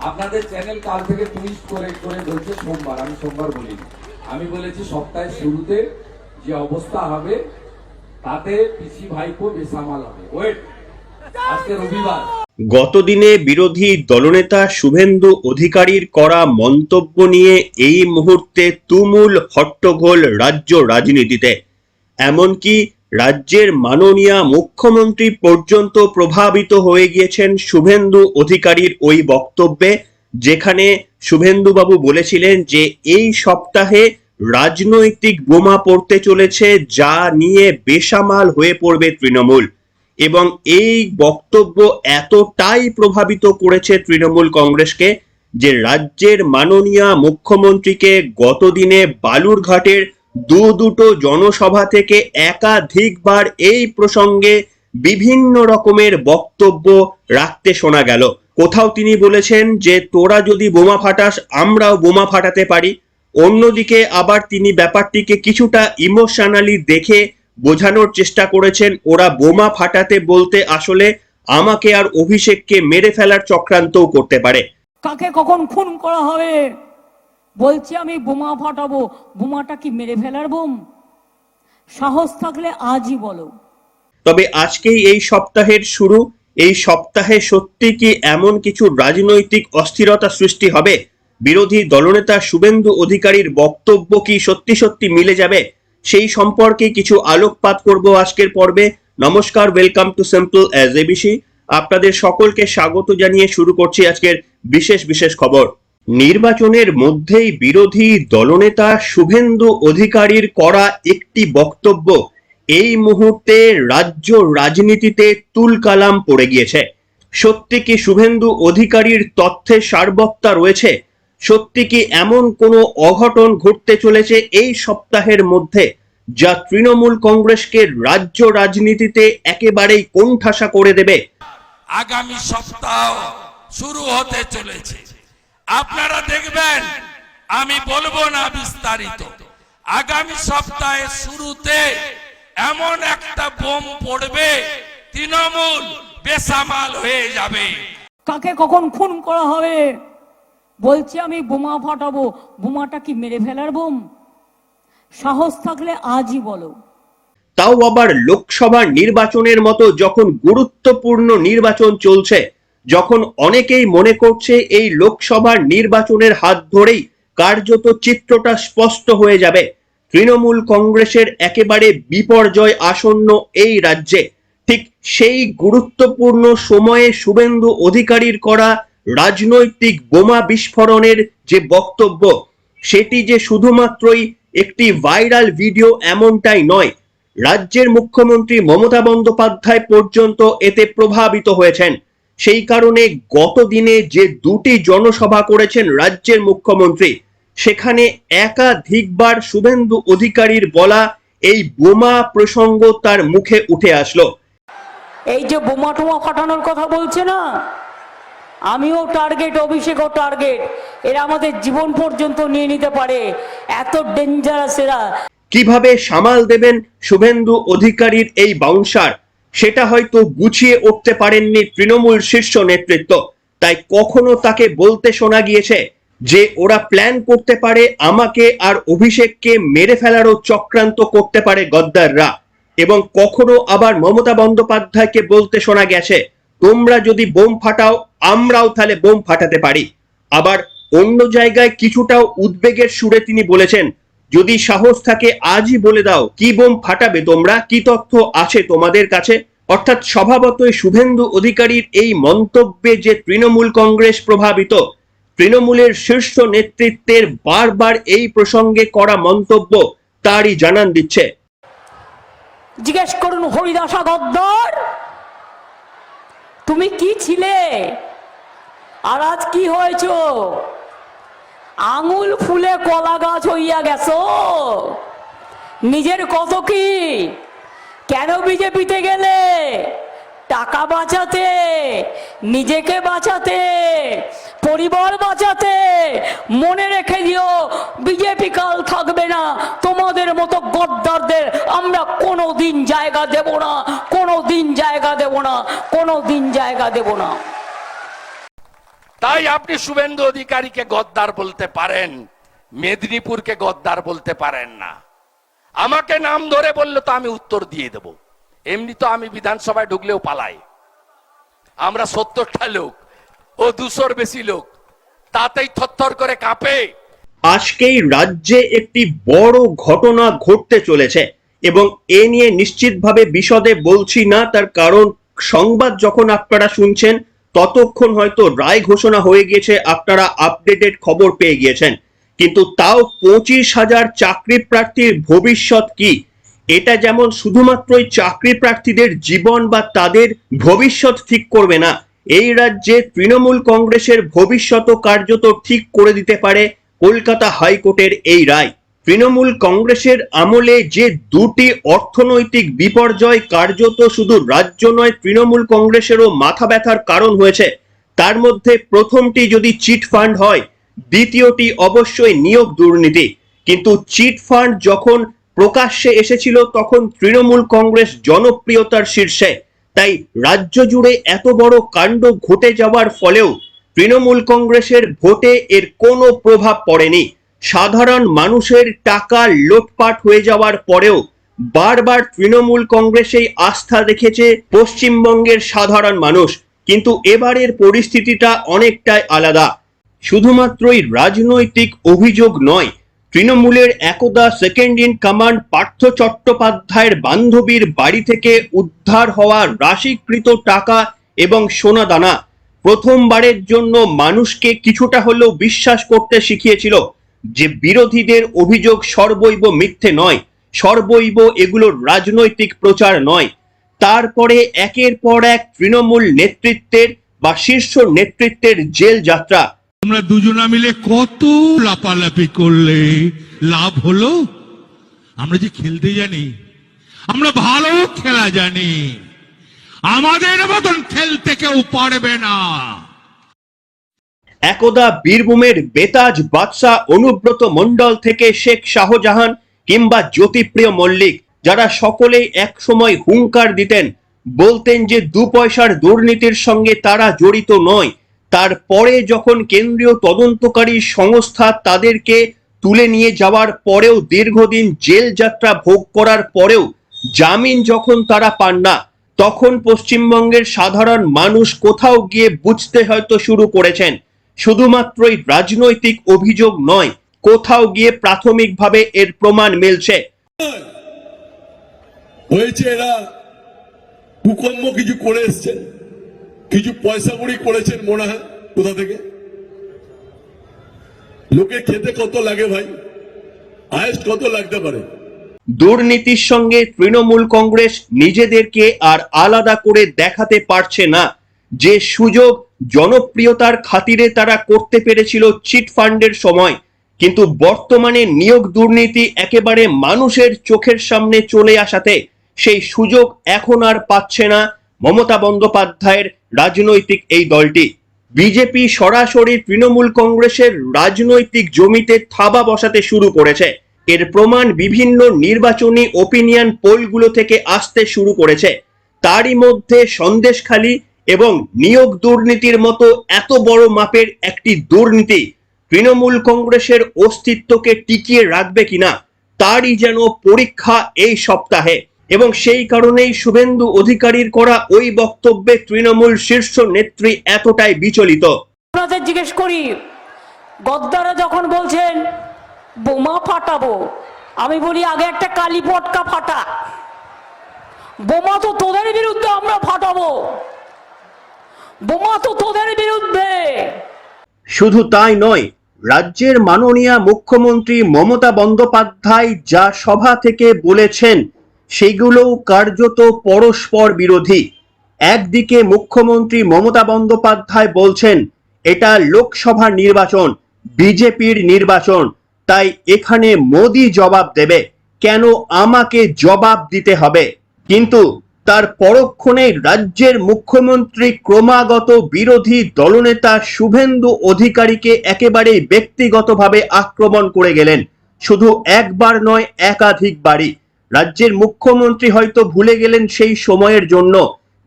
আপনাদের চ্যানেল কাল থেকে টুইস্ট করে করে বলছে সোমবার, আমি সোমবার বলিনি, আমি বলেছি সপ্তাহের শুরুতে যে অবস্থা হবে তাতে পিসি ভাইপো বেসামাল হবে। ওয়েট, আজকে রবিবার। গতদিনে বিরোধী দলনেতা শুভেন্দু অধিকারীর করা মন্তব্য নিয়ে এই মুহূর্তে তুমুল হট্টগোল রাজ্য রাজনীতিতে। এমনকি রাজ্যের মাননীয় মুখ্যমন্ত্রী পর্যন্ত প্রভাবিত হয়ে গিয়েছেন শুভেন্দু অধিকারীর ওই বক্তব্যে, যেখানে শুভেন্দুবাবু বলেছিলেন যে এই সপ্তাহে রাজনৈতিক বোমা পড়তে চলেছে, যা নিয়ে বেসামাল হয়ে পড়বে তৃণমূল। এবং এই বক্তব্য এতটাই প্রভাবিত করেছে তৃণমূল কংগ্রেসকে যে রাজ্যের মাননীয় মুখ্যমন্ত্রীকে গতদিনে বালুরঘাটের দুটো জনসভা থেকে একাধিকবার এই প্রসঙ্গে বিভিন্ন রকমের বক্তব্য রাখতে শোনা গেল। কোথাও তিনি বলেছেন যে তোরা যদি বোমা ফাটাস আমরাও বোমা ফাটাতে পারি। অন্যদিকে আবার তিনি ব্যাপারটিকে কিছুটা ইমোশনালি দেখে বোঝানোর চেষ্টা করেছেন ওরা বোমা ফাটাতে বলতে আসলে আমাকে আর অভিষেককে মেরে ফেলার চক্রান্তও করতে পারে। কাকে কখন খুন করা হবে বলছি আমি বোমা ফাটাবো, বোমাটা কি মেরে ফেলার বোম? সাহস থাকলে আজই বলো। তবে আজকেই এই সপ্তাহের শুরু, এই সপ্তাহে সত্যি কি এমন কিছু রাজনৈতিক অস্থিরতা সৃষ্টি হবে? বিরোধী দলনেতা শুভেন্দু অধিকারীর বক্তব্য কি সত্যি সত্যি মিলে যাবে? সেই সম্পর্কে কিছু আলোকপাত করব আজকের পর্বে। নমস্কার, welcome to simple as ABC. আপনাদের সকলকে স্বাগত জানিয়ে শুরু করছি আজকের বিশেষ খবর। নির্বাচনের মধ্যেই বিরোধী দলনেতা শুভেন্দু অধিকারীর করা একটি বক্তব্য এই মুহূর্তে রাজ্য রাজনীতিতে তুলকালাম পড়ে গিয়েছে। সত্যি কি শুভেন্দু অধিকারীর তথ্যে সারবত্তা রয়েছে? সত্যি কি এমন কোনো অঘটন ঘটতে চলেছে এই সপ্তাহের মধ্যে যা তৃণমূল কংগ্রেসকে রাজ্য রাজনীতিতে একেবারেই কোণঠাসা করে দেবে? আগামী সপ্তাহ শুরু হতে চলেছে, আপনারা দেখবেন। আমি বলবো না বিস্তারিত। আগামী সপ্তাহের শুরুতে এমন একটা বোম পড়বে, তৃণমূল বেসামাল হয়ে যাবে। কাকে কখন খুন করা হবে বলছি আমি বোমা ফাটাবো, বোমাটা কি মেরে ফেলার বোম? সাহস থাকলে আজই বলো। তাও আবার লোকসভা নির্বাচনের মতো যখন গুরুত্বপূর্ণ নির্বাচন চলছে, যখন অনেকেই মনে করছে এই লোকসভার নির্বাচনের হাত ধরেই কার্যত চিত্রটা স্পষ্ট হয়ে যাবে। তৃণমূল কংগ্রেসের একেবারে বিপর্যয় আসন্ন এই রাজ্যে। ঠিক সেই গুরুত্বপূর্ণ সময়ে শুভেন্দু অধিকারীর করা রাজনৈতিক বোমা বিস্ফোরণের যে বক্তব্য, সেটি যে শুধুমাত্রই একটি ভাইরাল ভিডিও এমনটাই নয়, রাজ্যের মুখ্যমন্ত্রী মমতা বন্দ্যোপাধ্যায় পর্যন্ত এতে প্রভাবিত হয়েছেন। সেই কারণে গতদিনে যে দুটি জনসভা করেছেন রাজ্যের মুখ্যমন্ত্রী, সেখানে একাধিকবার শুভেন্দু অধিকারীর বলা এই বোমা প্রসঙ্গ তার মুখে উঠে আসলো। এই যে বোমা টোমা ফাটানোর কথা বলছে না, আমিও টার্গেট, অভিষেকও টার্গেট। এরা আমাদের জীবন পর্যন্ত নিয়ে নিতে পারে, এত ডেঞ্জারাস এরা। কিভাবে সামাল দেবেন শুভেন্দু অধিকারীর এই বাউন্সার, সেটা হয়তো গুছিয়ে উঠতে পারেননি তৃণমূল শীর্ষ নেতৃত্ব। তাই কখনো তাকে বলতে শোনা গিয়েছে যে ওরা প্ল্যান করতে পারে আমাকে আর অভিষেককে মেরে ফেলারও চক্রান্ত করতে পারে গদ্দাররা। এবং কখনো আবার মমতা বন্দ্যোপাধ্যায়কে বলতে শোনা গেছে তোমরা যদি বোম ফাটাও আমরাও তাহলে বোম ফাটাতে পারি। আবার অন্য জায়গায় কিছুটাও উদ্বেগের সুরে তিনি বলেছেন যদি সাহস থাকে আজই বলে দাও কি বোম ফাটাবে তোমরা, কি তথ্য আছে তোমাদের কাছে। অর্থাৎ স্বভাবতই শুভেন্দু অধিকারীর এই মন্তব্যে যে তৃণমূল কংগ্রেস প্রভাবিত, তৃণমূলের শীর্ষ নেতৃত্বের বারবার এই প্রসঙ্গে করা মন্তব্য তারই জানান দিচ্ছে। জিজ্ঞেস করুন হরিদাসা গদ্দার, তুমি কি ছিলে আর আজ কি হয়েছ? আঙুল ফুলে কলা গাছ হইয়া গেছো। নিজের কত কি, কেন বিজেপিতে গেলে? টাকা বাঁচাতে, নিজেকে বাঁচাতে, পরিবার বাঁচাতে। মনে রেখে দিও বিজেপি কাল থাকবে না। তোমাদের মতো গদ্দারদের আমরা কোনোদিন জায়গা দেব না, কোনোদিন জায়গা দেব না, কোনোদিন জায়গা দেব না। ভাই আপনি শুভেন্দু অধিকারীকে গদ্দার বলতে পারেন, মেদিনীপুরকে গদ্দার বলতে পারেন না। আমাকে নাম ধরে বললে তো আমি উত্তর দিয়ে দেব। এমনি তো আমি বিধানসভায় ঢুকলেও পালাই। আমরা 70টা লোক, ও 200-র বেশি লোক, তাতেই থরথর করে কাঁপে। আজকেই রাজ্যে একটি বড় ঘটনা ঘটতে চলেছে এবং এ নিয়ে নিশ্চিতভাবে বিশদে বলছি না, তার কারণ সংবাদ যখন আপনারা শুনছেন ততক্ষণ হয়তো রায় ঘোষণা হয়ে গিয়েছে, আপনারা আপডেটেড খবর পেয়ে গিয়েছেন। কিন্তু তাও 25,000 চাকরি প্রার্থীর ভবিষ্যৎ কি, এটা যেমন শুধুমাত্রই চাকরি প্রার্থীদের জীবন বা তাদের ভবিষ্যৎ ঠিক করবে না, এই রাজ্যে তৃণমূল কংগ্রেসের ভবিষ্যৎ কার্যত ঠিক করে দিতে পারে কলকাতা হাইকোর্টের এই রায়। তৃণমূল কংগ্রেসের আমলে যে দুটি অর্থনৈতিক বিপর্যয় কার্যত শুধু রাজ্য নয় তৃণমূল কংগ্রেসেরও মাথা ব্যথার কারণ হয়েছে, তার মধ্যে প্রথমটি যদি চিট ফান্ড হয়, দ্বিতীয়টি অবশ্যই নিয়োগ দুর্নীতি। কিন্তু চিট ফান্ড যখন প্রকাশ্যে এসেছিল তখন তৃণমূল কংগ্রেস জনপ্রিয়তার শীর্ষে, তাই রাজ্য জুড়ে এত বড় কাণ্ড ঘটে যাওয়ার ফলেও তৃণমূল কংগ্রেসের ভোটে এর কোনো প্রভাব পড়েনি। সাধারণ মানুষের টাকা লোটপাট হয়ে যাওয়ার পরেও বারবার তৃণমূল কংগ্রেসেই আস্থা রেখেছে পশ্চিমবঙ্গের সাধারণ মানুষ। কিন্তু এবারের পরিস্থিতিটা অনেকটাই আলাদা। শুধুমাত্রই রাজনৈতিক অভিযোগ নয়, তৃণমূলের একদা সেকেন্ড ইন কমান্ড পার্থ চট্টোপাধ্যায়ের বান্ধবীর বাড়ি থেকে উদ্ধার হওয়া রাশিকৃত টাকা এবং সোনাদানা প্রথমবারের জন্য মানুষকে কিছুটা হলেও বিশ্বাস করতে শিখিয়েছিল যে বিরোধীদের অভিযোগ সর্বৈব মিথ্যে নয়, সর্বৈব এগুলো রাজনৈতিক প্রচার নয়। তারপরে একের পর এক তৃণমূল নেতৃত্বের বা শীর্ষ নেতৃত্বের জেল যাত্রা। আমরা দুজনা মিলে কত লাপালাপি করলে লাভ হলো? আমরা যে খেলতে জানি, আমরা ভালো খেলা জানি, আমাদের মতন খেলতে কেউ পারবে না। একদা বীরভূমের বেতাজ বাদশাহ অনুব্রত মণ্ডল থেকে শেখ শাহজাহান কিংবা জ্যোতিপ্রিয় মল্লিক, যারা সকলেই এক সময় হুঙ্কার দিতেন, বলতেন যে 2 পয়সার দুর্নীতির সঙ্গে তারা জড়িত নয়। তারপরে যখন কেন্দ্রীয় তদন্তকারী সংস্থা তাদেরকে তুলে নিয়ে যাওয়ার পরেও দীর্ঘদিন জেল যাত্রা ভোগ করার পরেও জামিন যখন তারা পান না, তখন পশ্চিমবঙ্গের সাধারণ মানুষ কোথাও গিয়ে বুঝতে হয়তো শুরু করেছেন শুধুমাত্রই রাজনৈতিক অভিযোগ নয়, কোথাও গিয়ে প্রাথমিকভাবে এর প্রমাণ মিলছে। হয়েছে এরা কুকর্ম কিছু করে এসছেন, কিছু পয়সা কড়ি করেছেন মনে হয় কোথা থেকে। লোকে খেতে কত লাগে ভাই, হায়েস্ট কত লাগতে পারে? দুর্নীতির সঙ্গে তৃণমূল কংগ্রেস নিজেদেরকে আর আলাদা করে দেখাতে পারছে না। যে সুযোগ জনপ্রিয়তার খাতিরে তারা করতে পেরেছিল চিট ফান্ডের সময়, কিন্তু বর্তমানে নিয়োগ দুর্নীতি একেবারে মানুষের চোখের সামনে চলে আসাতে সেই সুযোগ এখন আর পাচ্ছে না মমতা বন্দ্যোপাধ্যায়ের রাজনৈতিক এই দলটি। বিজেপি সরাসরি তৃণমূল কংগ্রেসের রাজনৈতিক জমিতে থাবা বসাতে শুরু করেছে। এর প্রমাণ বিভিন্ন নির্বাচনী ওপিনিয়ন পোলগুলো থেকে আসতে শুরু করেছে। তারই মধ্যে সন্দেশখালী এবং নিয়োগ দুর্নীতির মতো এত বড় মাপের একটি দুর্নীতি তৃণমূল কংগ্রেসের অস্তিত্বকে টিকিয়ে রাখবে কিনা তারই যেন পরীক্ষা এই সপ্তাহে। এবং সেই কারণেই শুভেন্দু অধিকারীর করা ওই বক্তব্যে তৃণমূল শীর্ষ নেত্রী এতটাই বিচলিত। আপনাদের জিজ্ঞেস করি, গদ্দারা যখন বলছেন বোমা ফাটাবো, আমি বলি আগে একটা কালী পটকা ফাটা। বোমা তো তোদের বিরুদ্ধে আমরা ফাটাবো, বোমা তো তোদের বিরুদ্ধে। শুধু তাই নয়, রাজ্যের মাননীয় মুখ্যমন্ত্রী মমতা বন্দ্যোপাধ্যায় যা সভা থেকে বলেছেন সেগুলোও কার্যত পরস্পর বিরোধী। একদিকে মুখ্যমন্ত্রী মমতা বন্দ্যোপাধ্যায় বলছেন এটা লোকসভা নির্বাচন, বিজেপির নির্বাচন, তাই এখানে মোদি জবাব দেবে, কেন আমাকে জবাব দিতে হবে। কিন্তু তার পরক্ষণে রাজ্যের মুখ্যমন্ত্রী ক্রমাগত বিরোধী দলনেতা শুভেন্দু অধিকারীকে একেবারেই ব্যক্তিগতভাবে আক্রমণ করে গেলেন। শুধু একবার নয়, একাধিকবারই। রাজ্যের মুখ্যমন্ত্রী হয়তো ভুলে গেলেন সেই সময়ের জন্য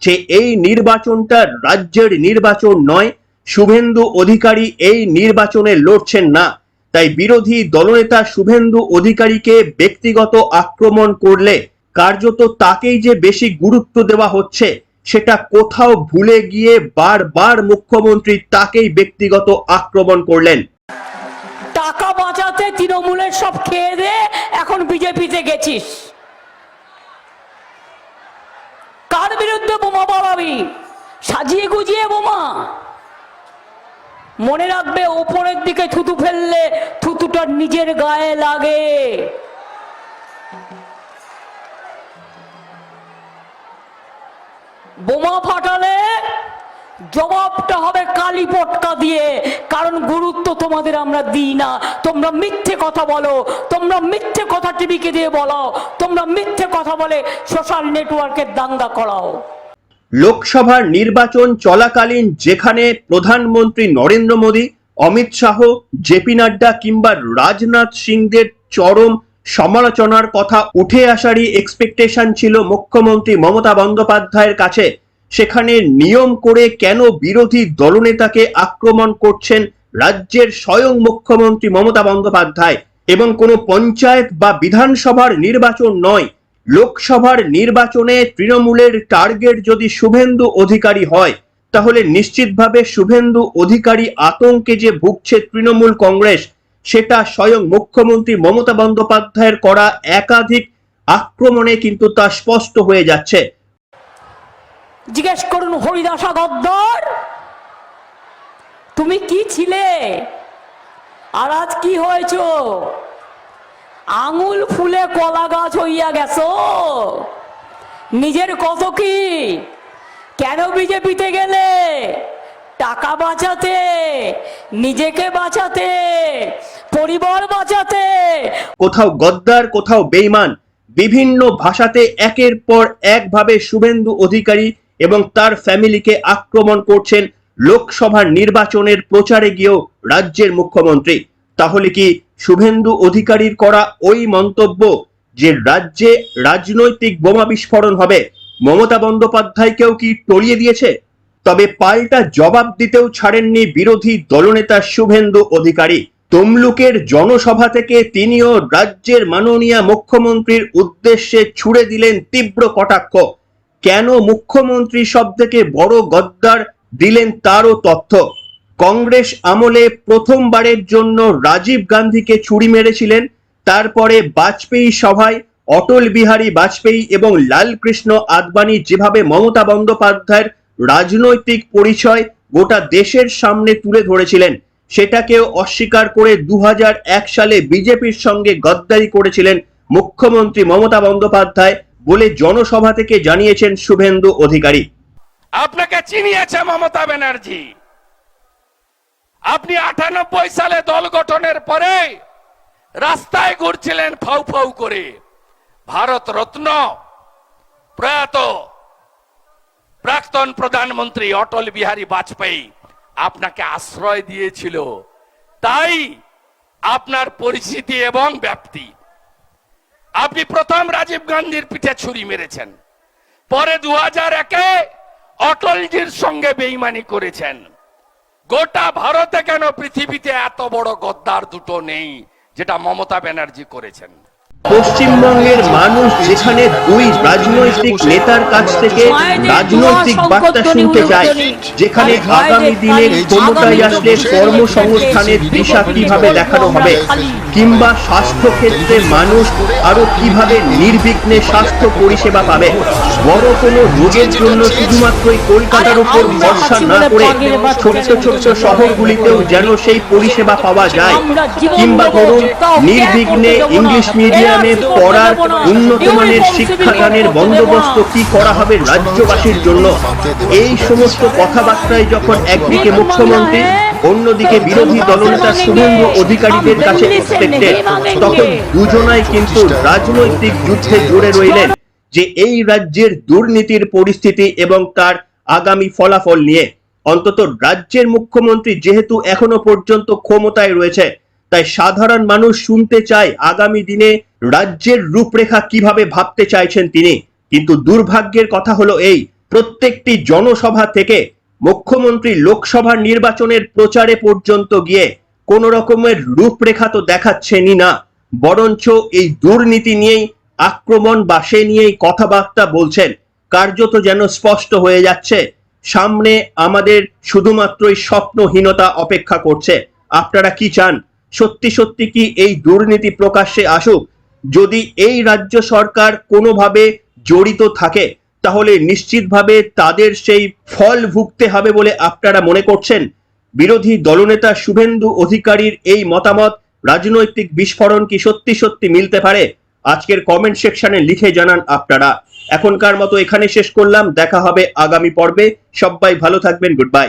যে এই নির্বাচনটা রাজ্যের নির্বাচন নয়, শুভেন্দু অধিকারী এই নির্বাচনে লড়ছেন না। তাই বিরোধী দলনেতা শুভেন্দু অধিকারীকে ব্যক্তিগত আক্রমণ করলে কার্যত তাকেই যে বেশি গুরুত্ব দেওয়া হচ্ছে সেটা কোথাও ভুলে গিয়ে বারবার মুখ্যমন্ত্রী তাকেই ব্যক্তিগত আক্রমণ করলেন। টাকা বাঁচাতে তৃণমূলের সব খেয়ে দে এখন বিজেপিতে গেছিস। কার বিরুদ্ধে বোমা বাড়াবি? সাজিয়ে গুজিয়ে বোমা। মনে রাখবে, ওপরের দিকে থুতু ফেললে থুতুটা নিজের গায়ে লাগে। বোমা ফাটালে জবাবটা হবে কালি পটকা দিয়ে, কারণ গুরুত্ব তোমাদের আমরা দিই না। তোমরা মিথ্যে কথা বলো, তোমরা মিথ্যে কথা টিভিকে দিয়ে বলো, তোমরা মিথ্যে কথা বলে সোশ্যাল নেটওয়ার্কে দাঙ্গা করাও। লোকসভার নির্বাচন চলাকালীন যেখানে প্রধানমন্ত্রী নরেন্দ্র মোদী, অমিত শাহ, জেপি নাড্ডা কিংবা রাজনাথ সিংদের চরম সমালোচনার কথা উঠে আসারই এক্সপেকটেশন ছিল মুখ্যমন্ত্রী মমতা বন্দ্যোপাধ্যায়ের কাছে, সেখানে নিয়ম করে কেন বিরোধী দলনেতাকে আক্রমণ করছেন রাজ্যের স্বয়ং মুখ্যমন্ত্রী মমতা বন্দ্যোপাধ্যায়? এবং কোনো পঞ্চায়েত বা বিধানসভার নির্বাচন নয়, লোকসভার নির্বাচনে তৃণমূলের টার্গেট যদি শুভেন্দু অধিকারী হয়, তাহলে নিশ্চিতভাবে শুভেন্দু অধিকারী আতঙ্কে যে ভুগছে তৃণমূল কংগ্রেস, সেটা স্বয়ং মুখ্যমন্ত্রী মমতা বন্দ্যোপাধ্যায়ের করা একাধিক আক্রমণে কিন্তু তা স্পষ্ট হয়ে যাচ্ছে। জিজ্ঞেস করুন হরিদাসা গদ্দর, তুমি কি ছিলে আর আজ কি হয়েছ? আঙুল ফুলে কলা গাছ হইয়া গেছো। নিজের কত কি, কেন বিজেপিতে গেলে? টাকা বাঁচাতে, নিজেকে বাঁচাতে, পরিবার বাঁচাতে। কোথাও গদ্দার, কোথাও বেঈমান, বিভিন্ন ভাষাতে একের পর একভাবে শুভেন্দু অধিকারী এবং তার ফ্যামিলিকে আক্রমণ করছেন লোকসভার নির্বাচনের প্রচারে গিয়েও রাজ্যের মুখ্যমন্ত্রী। তাহলে কি শুভেন্দু অধিকারীর করা ওই মন্তব্য যে রাজ্যে রাজনৈতিক বোমা বিস্ফোরণ হবে, মমতা বন্দ্যোপাধ্যায়কেও কি টলিয়ে দিয়েছে? তবে পাল্টা জবাব দিতেও ছাড়েননি বিরোধী দলনেতা শুভেন্দু অধিকারী। তমলুকের জনসভা থেকে তিনিও রাজ্যের মাননীয় মুখ্যমন্ত্রীর উদ্দেশ্যে ছুড়ে দিলেন তীব্র কটাক্ষ। কেন মুখ্যমন্ত্রী সব থেকে বড় গদ্দার দিলেন তারও তথ্য। কংগ্রেস আমলে প্রথমবারের জন্য রাজীব গান্ধীকে ছুরি মেরেছিলেন, তারপরে বাজপেয়ী সভায় অটল বিহারী বাজপেয়ী এবং লালকৃষ্ণ আদবানি যেভাবে মমতা বন্দ্যোপাধ্যায়ের রাজনৈতিক পরিচয় গোটা দেশের সামনে তুলে ধরেছিলেন, সেটাকেও অস্বীকার করে 2001 সালে বিজেপির সঙ্গে গদ্দারি করেছিলেন মুখ্যমন্ত্রী মমতা বন্দ্যোপাধ্যায় বলে জনসভা থেকে জানিয়েছেন শুভেন্দু অধিকারী। আপনাকে চিনিয়েছে মমতা ব্যানার্জি। আপনি 98 সালে দল গঠনের পরে রাস্তায় ঘুরছিলেন ফাউ ফাউ করে। ভারত রত্ন প্রয়াত প্রাক্তন প্রধানমন্ত্রী অটল বিহারী বাজপেয়ী আপনাকে আশ্রয় দিয়েছিল, তাই আপনার পরিচিতি এবং ব্যাপ্তি। আপনি প্রথম রাজীব গান্ধীর পিঠে ছুরি মেরেছেন, পরে 2001-এ অটলজির সঙ্গে বেইমানি করেছেন। গোটা ভারতে কেন পৃথিবীতে এত বড় গদ্দার দুটো নেই যেটা মমতা ব্যানার্জি করেছেন। পশ্চিমবঙ্গের মানুষ যেখানে দুই রাজনৈতিক নেতার কাছ থেকে রাজনৈতিক বার্তা শুনতে চায়, যেখানে আগামী দিনে ক্ষমতায় আসলে কর্মসংস্থানের দিশা কিভাবে দেখানো হবে, কিংবা স্বাস্থ্য ক্ষেত্রে মানুষ আরো কিভাবে নির্বিঘ্নে স্বাস্থ্য পরিষেবা পাবে, বড় কোনো রোগের জন্য শুধুমাত্রই কলকাতার উপর ভরসা না করে ছোট্ট ছোট্ট শহরগুলিতেও যেন সেই পরিষেবা পাওয়া যায়, কিংবা ধরুন নির্বিঘ্নে ইংলিশ মিডিয়ামে পড়ার উন্নত মানের শিক্ষাদানের বন্দোবস্ত কি করা হবে রাজ্যবাসীর জন্য, এই সমস্ত কথাবার্তায় যখন একদিকে মুখ্যমন্ত্রী অন্যদিকে বিরোধী দলনেতা শুভেন্দু অধিকারীদের কাছে এক্সপেক্টেড, তখন দুজনাই কিন্তু রাজনৈতিক যুদ্ধে জুড়ে রইলেন যে এই রাজ্যের দুর্নীতির পরিস্থিতি এবং তার আগামী ফলাফল নিয়ে। অন্তত রাজ্যের মুখ্যমন্ত্রী যেহেতু এখনো পর্যন্ত ক্ষমতায় রয়েছে, তাই সাধারণ মানুষ শুনতে চায় আগামী দিনে রাজ্যের রূপরেখা কিভাবে ভাবতে চাইছেন তিনি। কিন্তু দুর্ভাগ্যের কথা হলো এই, প্রত্যেকটি জনসভা থেকে মুখ্যমন্ত্রী লোকসভা নির্বাচনের প্রচারে পর্যন্ত গিয়ে কোন রকমের রূপরেখা তো দেখাচ্ছেনই না, বরঞ্চ এই দুর্নীতি নিয়েই আক্রমণ বা সে নিয়েই কথাবার্তা বলছেন। কার্যত যেন স্পষ্ট হয়ে যাচ্ছে সামনে আমাদের শুধুমাত্রই স্বপ্নহীনতা অপেক্ষা করছে। আপনারা কি চান? সত্যি সত্যি কি এই দুর্নীতি প্রকাশ্যে আসুক? যদি এই রাজ্য সরকার কোনোভাবে জড়িত থাকে তাহলে নিশ্চিতভাবে তাদের সেই ফল ভুগতে হবে বলে আপনারা মনে করছেন? বিরোধী দলনেতা শুভেন্দু অধিকারীর এই মতামত রাজনৈতিক বিস্ফোরণ কি সত্যি সত্যি মিলতে পারে? আজকের কমেন্ট সেকশনে লিখে জানান আপনারা। এখনকার মতো এখানে শেষ করলাম, দেখা হবে আগামী পর্বে। সবাই ভালো থাকবেন, গুড বাই।